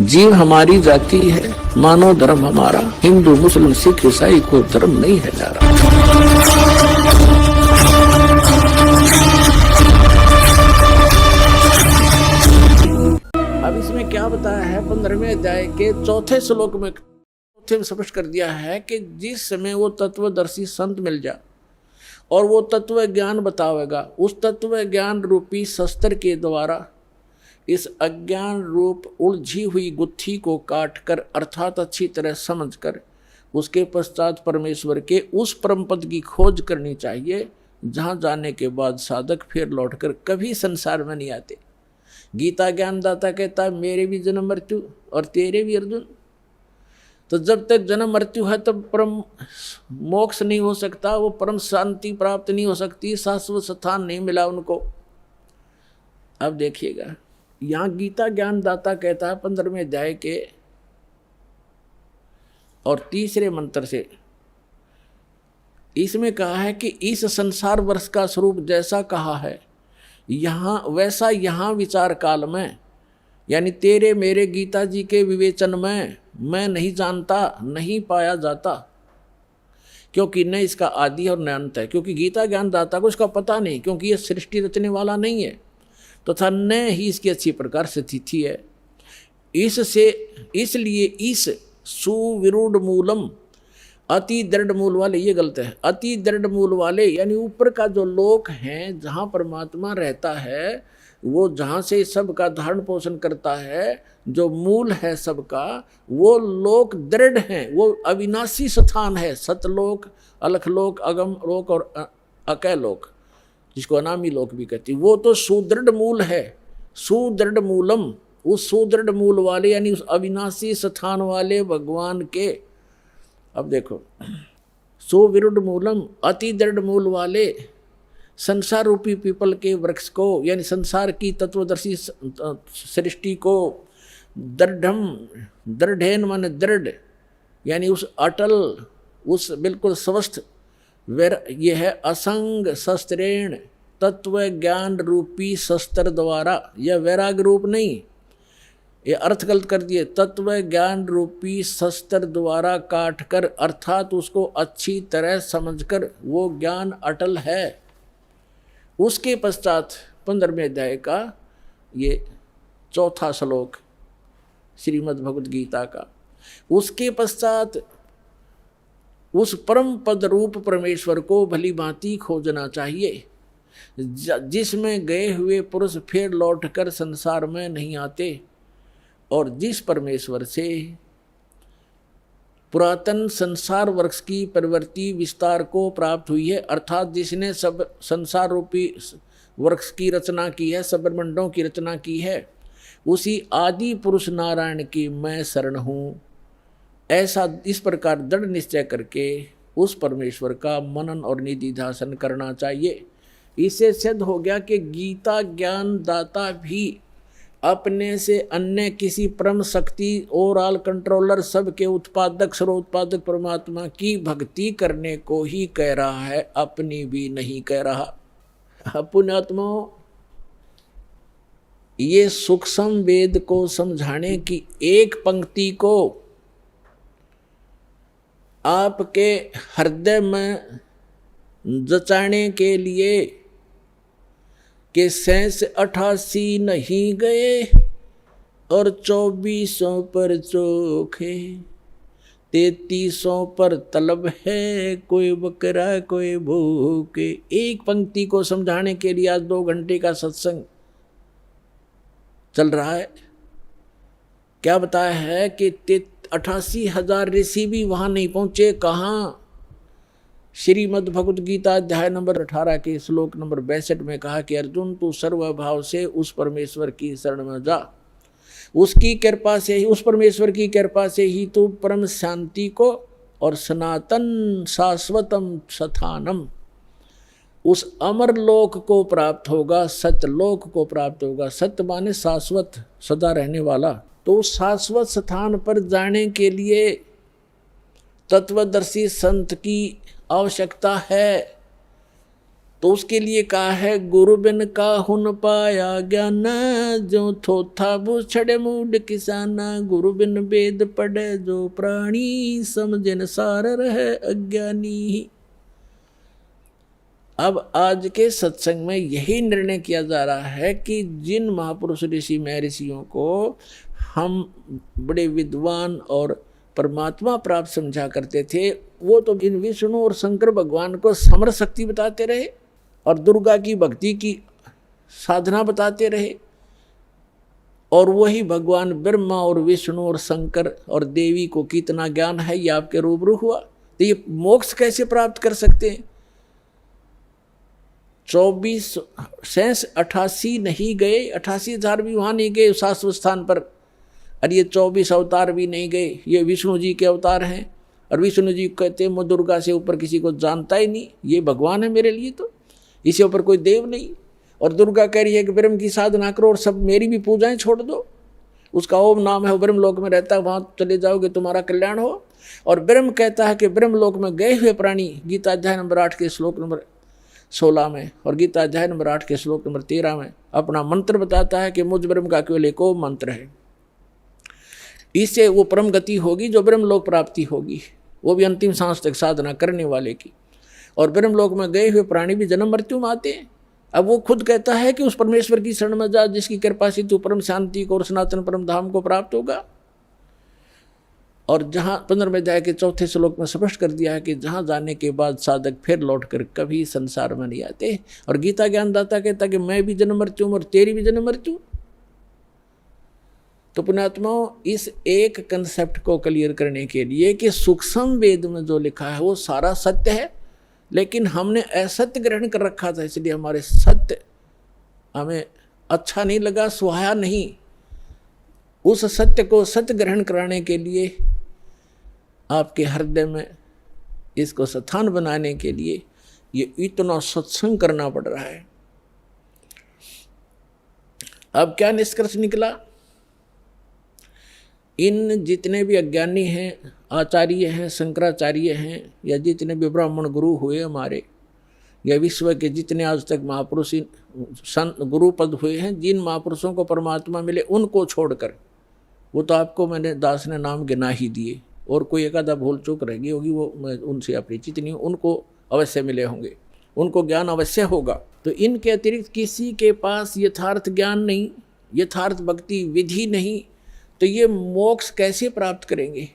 जीव हमारी जाति है, मानव धर्म हमारा, हिंदू मुस्लिम सिख ईसाई को धर्म नहीं है जा रहा। अब इसमें क्या बताया है 15वें अध्याय के चौथे श्लोक में, चौथे में स्पष्ट कर दिया है कि जिस समय वो तत्वदर्शी संत मिल जाए और वो तत्व ज्ञान बतावेगा, उस तत्व ज्ञान रूपी शस्त्र के द्वारा इस अज्ञान रूप उलझी हुई गुत्थी को काटकर अर्थात अच्छी तरह समझकर उसके पश्चात परमेश्वर के उस परम पद की खोज करनी चाहिए, जहाँ जाने के बाद साधक फिर लौटकर कभी संसार में नहीं आते। गीता ज्ञानदाता कहता है मेरे भी जन्म मृत्यु और तेरे भी अर्जुन। तो जब तक जन्म मृत्यु है तब परम मोक्ष नहीं हो सकता, वो परम शांति प्राप्त नहीं हो सकती, शाश्वत स्थान नहीं मिला उनको। अब देखिएगा यहाँ गीता ज्ञानदाता कहता है 15वें अध्याय के और तीसरे मंत्र से, इसमें कहा है कि इस संसार वर्ष का स्वरूप जैसा कहा है यहाँ वैसा यहाँ विचार काल में, यानी तेरे मेरे गीता जी के विवेचन में मैं नहीं जानता, नहीं पाया जाता, क्योंकि न इसका आदि और न अंत है। क्योंकि गीता ज्ञानदाता को इसका पता नहीं, क्योंकि ये सृष्टि रचने वाला नहीं है, तथा तो न ही इसकी अच्छी प्रकार से स्थिति है। इसलिए इस सुविरूढ़ मूलम, अति दृढ़ मूल वाले, ये गलत है, अति दृढ़ मूल वाले यानी ऊपर का जो लोक है जहाँ परमात्मा रहता है, वो जहाँ से सबका धारण पोषण करता है, जो मूल है सबका, वो लोक दृढ़ है, वो अविनाशी स्थान है। सतलोक, अलखलोक, अगम लोक और अकय लोक, जिसको अनामी लोक भी कहती, वो तो सुदृढ़ मूल है। सुदृढ़ मूलम, उस सुदृढ़ मूल वाले यानी उस अविनाशी स्थान वाले भगवान के। अब देखो, सुविरूढ़ मूलम, अति दृढ़ मूल वाले संसार रूपी पीपल के वृक्ष को, यानी संसार की तत्वदर्शी सृष्टि को, दृढ़म, दृढ़ेन माने दृढ़, यानी उस अटल, उस बिल्कुल स्वस्थ यह है असंग शस्त्रेण, तत्व ज्ञान रूपी शस्त्र द्वारा, यह वैराग रूप नहीं, ये अर्थ गलत कर दिए, तत्व ज्ञान रूपी शस्त्र द्वारा काटकर अर्थात उसको अच्छी तरह समझकर वो ज्ञान अटल है। उसके पश्चात 15वें अध्याय का ये चौथा श्लोक श्रीमद् भगवद गीता का, उसके पश्चात उस परम पद रूप परमेश्वर को भली भांति खोजना चाहिए, जिसमें गए हुए पुरुष फिर लौटकर संसार में नहीं आते, और जिस परमेश्वर से पुरातन संसार वृक्ष की प्रवृत्ति विस्तार को प्राप्त हुई है, अर्थात जिसने सब संसार रूपी वृक्ष की रचना की है, सब ब्रह्मांडों की रचना की है, उसी आदि पुरुष नारायण की मैं शरण हूँ। ऐसा इस प्रकार दृढ़ निश्चय करके उस परमेश्वर का मनन और निधिध्यासन करना चाहिए। इससे सिद्ध हो गया कि गीता ज्ञान दाता भी अपने से अन्य किसी परम शक्ति ओवरऑल कंट्रोलर, सबके उत्पादक सर्वोत्पादक परमात्मा की भक्ति करने को ही कह रहा है, अपनी भी नहीं कह रहा। पुण्यात्माओं, ये सूक्ष्म वेद को समझाने की एक पंक्ति को आपके हृदय में जचाने के लिए कि 88 नहीं गए और 2400 पर चोखे, 3300 पर तलब है, कोई बकरा कोई भूखे। एक पंक्ति को समझाने के लिए आज 2 घंटे का सत्संग चल रहा है। क्या बताया है कि 88,000 ऋषि भी वहाँ नहीं पहुँचे। कहाँ? श्रीमद् भगवद गीता अध्याय नंबर 18 के श्लोक नंबर 62 में कहा कि अर्जुन तू सर्वभाव से उस परमेश्वर की शरण में जा, उसकी कृपा से ही, उस परमेश्वर की कृपा से ही तू परम शांति को और सनातन शाश्वतम स्थानम, उस अमर लोक को प्राप्त होगा, सत्यलोक को प्राप्त होगा। सत्य माने शाश्वत, सदा रहने वाला। तो उस शाश्वत स्थान पर जाने के लिए तत्वदर्शी संत की आवश्यकता है। तो उसके लिए कहा है गुरु बिन काहू न पाया ज्ञान, जो थोथा बुछड़े मूड किसाना, गुरु बिन वेद पढ़े जो प्राणी, समझन सार रहे अज्ञानी। अब आज के सत्संग में यही निर्णय किया जा रहा है कि जिन महापुरुष ऋषि महर्षियों को हम बड़े विद्वान और परमात्मा प्राप्त समझा करते थे, वो तो इन विष्णु और शंकर भगवान को समर शक्ति बताते रहे और दुर्गा की भक्ति की साधना बताते रहे, और वही भगवान ब्रह्मा और विष्णु और शंकर और देवी को कितना ज्ञान है ये आपके रूबरू हुआ। तो ये मोक्ष कैसे प्राप्त कर सकते हैं? 24 88 नहीं गए, 88,000 भी वहाँ नहीं गए शाश्वत स्थान पर, और ये 24 अवतार भी नहीं गए, ये विष्णु जी के अवतार हैं। और विष्णु जी कहते हैं मैं दुर्गा से ऊपर किसी को जानता ही नहीं, ये भगवान है मेरे लिए, तो इससे ऊपर कोई देव नहीं। और दुर्गा कह रही है कि ब्रह्म की साधना करो और सब मेरी भी पूजाएं छोड़ दो, उसका ओम नाम है, वो ब्रह्म लोक में रहता है, वहाँ चले जाओगे तुम्हारा कल्याण हो। और ब्रह्म कहता है कि ब्रह्म लोक में गए हुए प्राणी, गीता अध्याय नंबर 8 के श्लोक नंबर 16 में और गीता अध्याय नंबर 8 के श्लोक नंबर 13 में अपना मंत्र बताता है कि मुझ ब्रह्म का केवल एक मंत्र है, इससे वो परम गति होगी जो ब्रह्म लोक प्राप्ति होगी, वो भी अंतिम सांस तक साधना करने वाले की। और ब्रह्म लोक में गए हुए प्राणी भी जन्म मृत्यु में आते हैं। अब वो खुद कहता है कि उस परमेश्वर की शरण में जा जिसकी कृपा से तू परम शांति को और सनातन परम धाम को प्राप्त होगा। और जहाँ 15वें अध्याय के 4थे श्लोक में स्पष्ट कर दिया है कि जहाँ जाने के बाद साधक फिर लौटकर कभी संसार में नहीं आते। और गीता ज्ञानदाता कहता कि मैं भी जन्म मृत्यु और तेरी भी जन्म मृत्यु। तो पुण्यात्माओं, इस एक कंसेप्ट को क्लियर करने के लिए कि सूक्ष्म वेद में जो लिखा है वो सारा सत्य है, लेकिन हमने असत्य ग्रहण कर रखा था, इसलिए हमारे सत्य हमें अच्छा नहीं लगा, सुहाया नहीं। उस सत्य को सत्य ग्रहण कराने के लिए आपके हृदय में इसको स्थान बनाने के लिए ये इतना सत्संग करना पड़ रहा है। अब क्या निष्कर्ष निकला? इन जितने भी अज्ञानी हैं, आचार्य हैं, शंकराचार्य हैं, या जितने भी ब्राह्मण गुरु हुए हमारे, या विश्व के जितने आज तक महापुरुष संत गुरु पद हुए हैं, जिन महापुरुषों को परमात्मा मिले उनको छोड़कर, वो तो आपको मैंने दास ने नाम गिना ही दिए, और कोई एक आधा भूल चूक रहेगी होगी, वो मैं उनसे अपरिचित नहीं हूँ, उनको अवश्य मिले होंगे, उनको ज्ञान अवश्य होगा। तो इनके अतिरिक्त किसी के पास यथार्थ ज्ञान नहीं, यथार्थ भक्ति विधि नहीं, तो ये मोक्ष कैसे प्राप्त करेंगे?